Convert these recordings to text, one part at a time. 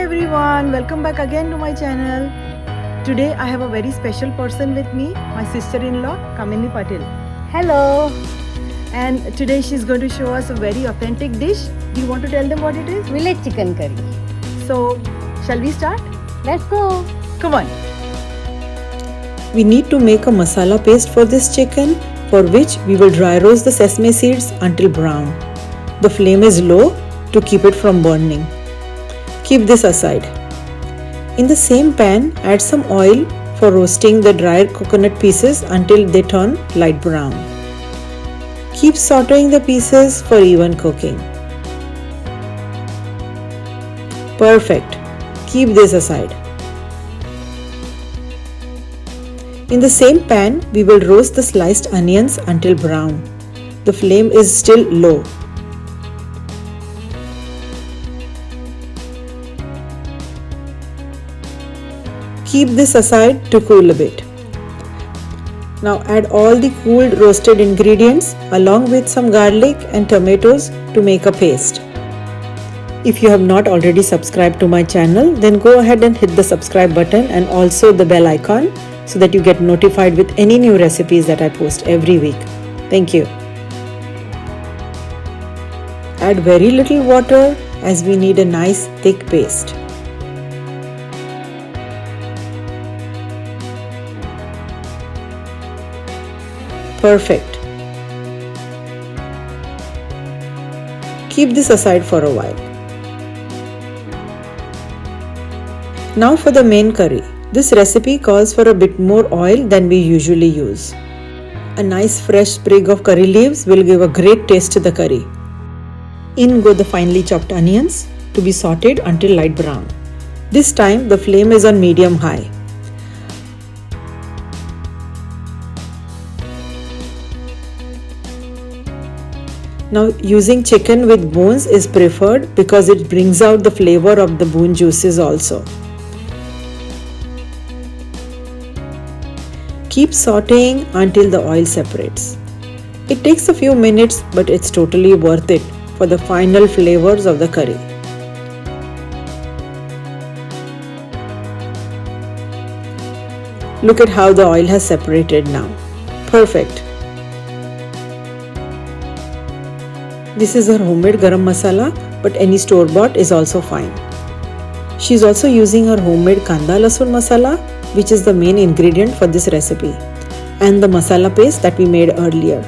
everyone, welcome back again to my channel. Today I have a very special person with me, my sister-in-law Kamini Patil. Hello. And today she's going to show us a very authentic dish. Do you want to tell them what it is? Village chicken curry. So, shall we start? Let's go. Come on. We need to make a masala paste for this chicken, for which we will dry roast the sesame seeds until brown. The flame is low to keep it from burning. Keep this aside. In the same pan, add some oil for roasting the dried coconut pieces until they turn light brown. Keep sauteing the pieces for even cooking. Perfect. Keep this aside. In the same pan, we will roast the sliced onions until brown. The flame is still low. Keep this aside to cool a bit. Now add all the cooled roasted ingredients along with some garlic and tomatoes to make a paste. If you have not already subscribed to my channel, then go ahead and hit the subscribe button and also the bell icon so that you get notified with any new recipes that I post every week. Thank you. Add very little water as we need a nice thick paste. Perfect. Keep this aside for a while. Now for the main curry. This recipe calls for a bit more oil than we usually use. A nice fresh sprig of curry leaves will give a great taste to the curry. In go the finely chopped onions to be sauteed until light brown. This time the flame is on medium-high. Now using chicken with bones is preferred because it brings out the flavor of the bone juices also. Keep sauteing until the oil separates. It takes a few minutes, but it's totally worth it for the final flavors of the curry. Look at how the oil has separated now. Perfect. This is her homemade garam masala, but any store-bought is also fine. She is also using her homemade kanda lasun masala, which is the main ingredient for this recipe, and the masala paste that we made earlier.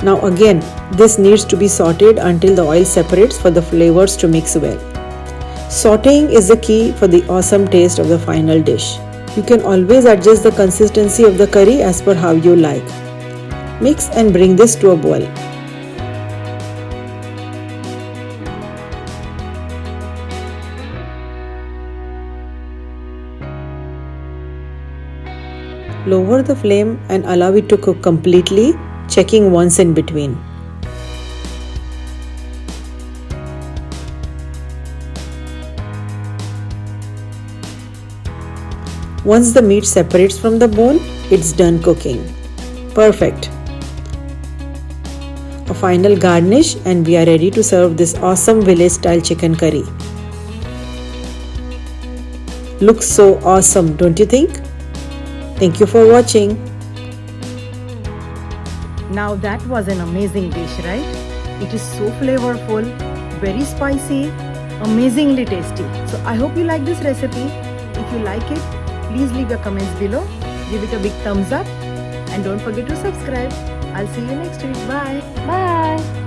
Now again, this needs to be sauteed until the oil separates for the flavors to mix well. Sauteing is the key for the awesome taste of the final dish. You can always adjust the consistency of the curry as per how you like. Mix and bring this to a boil. Lower the flame and allow it to cook completely, checking once in between. Once the meat separates from the bone, it's done cooking. Perfect. A final garnish and we are ready to serve this awesome village style chicken curry. Looks so awesome, don't you think? Thank you for watching. Now that was an amazing dish, right? It is so flavorful, very spicy, amazingly tasty. So I hope you like this recipe. If you like it, please leave your comments below. Give it a big thumbs up and don't forget to subscribe. I'll see you next week. Bye. Bye.